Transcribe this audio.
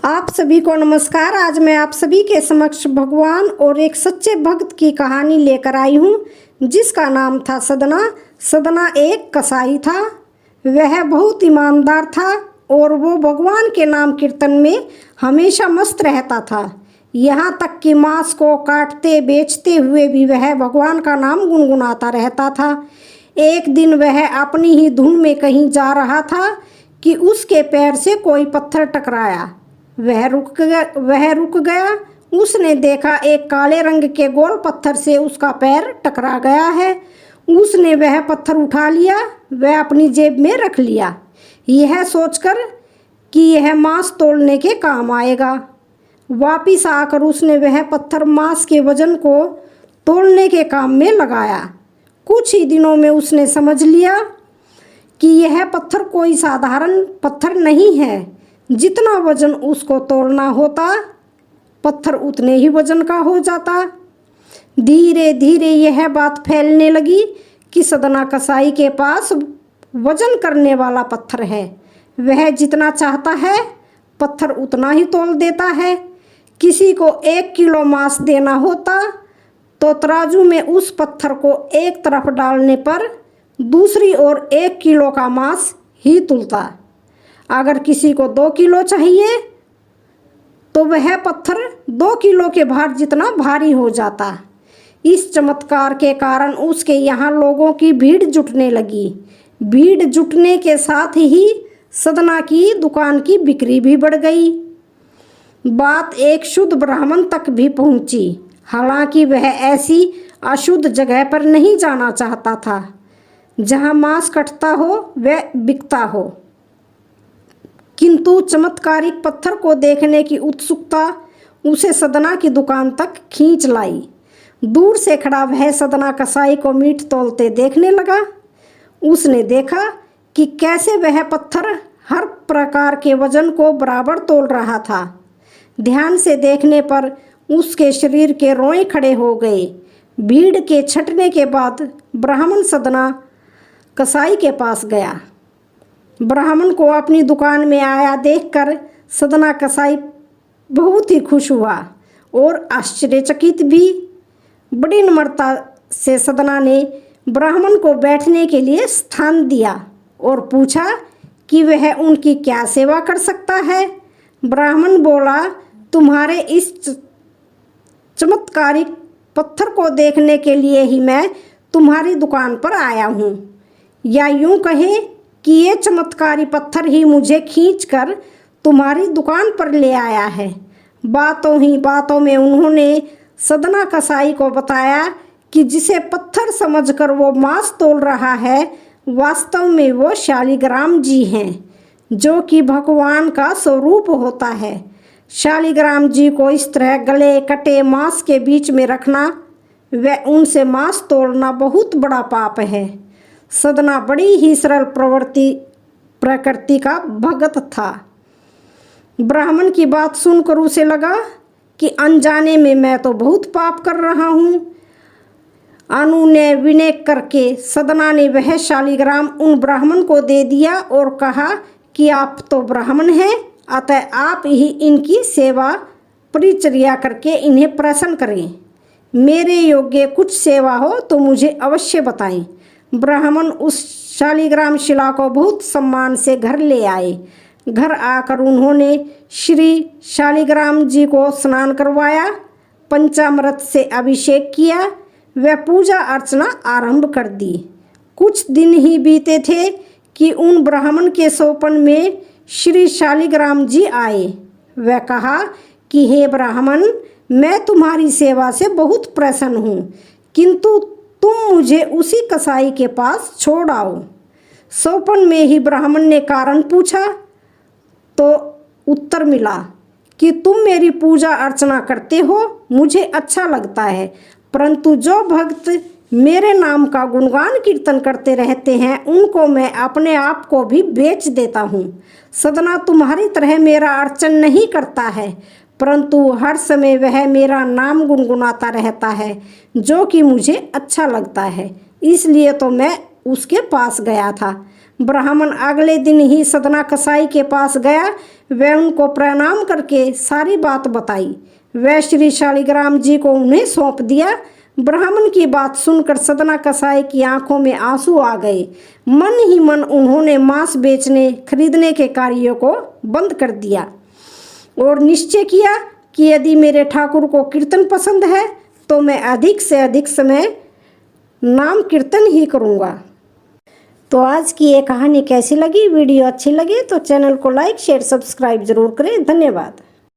आप सभी को नमस्कार। आज मैं आप सभी के समक्ष भगवान और एक सच्चे भक्त की कहानी लेकर आई हूँ, जिसका नाम था सदना। सदना एक कसाई था। वह बहुत ईमानदार था और वो भगवान के नाम कीर्तन में हमेशा मस्त रहता था। यहाँ तक कि मांस को काटते बेचते हुए भी वह भगवान का नाम गुनगुनाता रहता था। एक दिन वह अपनी ही धुन में कहीं जा रहा था कि उसके पैर से कोई पत्थर टकराया। वह रुक गया। उसने देखा एक काले रंग के गोल पत्थर से उसका पैर टकरा गया है। उसने वह पत्थर उठा लिया, वह अपनी जेब में रख लिया, यह सोचकर कि यह मांस तोलने के काम आएगा। वापिस आकर उसने वह पत्थर मांस के वजन को तोलने के काम में लगाया। कुछ ही दिनों में उसने समझ लिया कि यह पत्थर कोई साधारण पत्थर नहीं है। जितना वजन उसको तोलना होता, पत्थर उतने ही वजन का हो जाता। धीरे धीरे यह बात फैलने लगी कि सदना कसाई के पास वजन करने वाला पत्थर है। वह जितना चाहता है पत्थर उतना ही तोल देता है। किसी को 1 किलो मांस देना होता तो तराजू में उस पत्थर को एक तरफ डालने पर दूसरी ओर 1 किलो का मांस ही तुलता। अगर किसी को 2 किलो चाहिए तो वह पत्थर 2 किलो के भार जितना भारी हो जाता। इस चमत्कार के कारण उसके यहाँ लोगों की भीड़ जुटने लगी। भीड़ जुटने के साथ ही सदना की दुकान की बिक्री भी बढ़ गई। बात एक शुद्ध ब्राह्मण तक भी पहुँची। हालांकि वह ऐसी अशुद्ध जगह पर नहीं जाना चाहता था जहाँ मांस कटता हो व बिकता हो, किंतु चमत्कारिक पत्थर को देखने की उत्सुकता उसे सदना की दुकान तक खींच लाई। दूर से खड़ा वह सदना कसाई को मीट तोलते देखने लगा। उसने देखा कि कैसे वह पत्थर हर प्रकार के वजन को बराबर तोल रहा था। ध्यान से देखने पर उसके शरीर के रोए खड़े हो गए। भीड़ के छटने के बाद ब्राह्मण सदना कसाई के पास गया। ब्राह्मण को अपनी दुकान में आया देखकर सदना कसाई बहुत ही खुश हुआ और आश्चर्यचकित भी। बड़ी नम्रता से सदना ने ब्राह्मण को बैठने के लिए स्थान दिया और पूछा कि वह उनकी क्या सेवा कर सकता है। ब्राह्मण बोला, तुम्हारे इस चमत्कारिक पत्थर को देखने के लिए ही मैं तुम्हारी दुकान पर आया हूँ, या यूँ कहें कि ये चमत्कारी पत्थर ही मुझे खींचकर तुम्हारी दुकान पर ले आया है। बातों ही बातों में उन्होंने सदना कसाई को बताया कि जिसे पत्थर समझकर वो मांस तोल रहा है, वास्तव में वो शालिग्राम जी हैं, जो कि भगवान का स्वरूप होता है। शालिग्राम जी को इस तरह गले कटे मांस के बीच में रखना व उनसे मांस तोलना बहुत बड़ा पाप है। सदना बड़ी ही सरल प्रकृति का भगत था। ब्राह्मण की बात सुनकर उसे लगा कि अनजाने में मैं तो बहुत पाप कर रहा हूँ। अनुनय विनय करके सदना ने वह शालिग्राम उन ब्राह्मण को दे दिया और कहा कि आप तो ब्राह्मण हैं, अतः आप ही इनकी सेवा परिचर्या करके इन्हें प्रसन्न करें। मेरे योग्य कुछ सेवा हो तो मुझे अवश्य बताएं। ब्राह्मण उस शालिग्राम शिला को बहुत सम्मान से घर ले आए। घर आकर उन्होंने श्री शालिग्राम जी को स्नान करवाया, पंचामृत से अभिषेक किया व पूजा अर्चना आरंभ कर दी। कुछ दिन ही बीते थे कि उन ब्राह्मण के सोपन में श्री शालिग्राम जी आए। वह कहा कि हे ब्राह्मण, मैं तुम्हारी सेवा से बहुत प्रसन्न हूँ, किंतु तुम मुझे उसी कसाई के पास छोड़ आओ। सोपन में ही ब्राह्मण ने कारण पूछा तो उत्तर मिला कि तुम मेरी पूजा अर्चना करते हो, मुझे अच्छा लगता है, परंतु जो भक्त मेरे नाम का गुणगान कीर्तन करते रहते हैं उनको मैं अपने आप को भी बेच देता हूँ। सदना तुम्हारी तरह मेरा अर्चन नहीं करता है, परंतु हर समय वह मेरा नाम गुनगुनाता रहता है, जो कि मुझे अच्छा लगता है, इसलिए तो मैं उसके पास गया था। ब्राह्मण अगले दिन ही सदना कसाई के पास गया। वह उनको प्रणाम करके सारी बात बताई। वह श्री शालिग्राम जी को उन्हें सौंप दिया। ब्राह्मण की बात सुनकर सदना कसाई की आंखों में आंसू आ गए। मन ही मन उन्होंने मांस बेचने खरीदने के कार्यों को बंद कर दिया और निश्चय किया कि यदि मेरे ठाकुर को कीर्तन पसंद है तो मैं अधिक से अधिक समय नाम कीर्तन ही करूँगा। तो आज की ये कहानी कैसी लगी? वीडियो अच्छी लगी तो चैनल को लाइक शेयर सब्सक्राइब जरूर करें। धन्यवाद।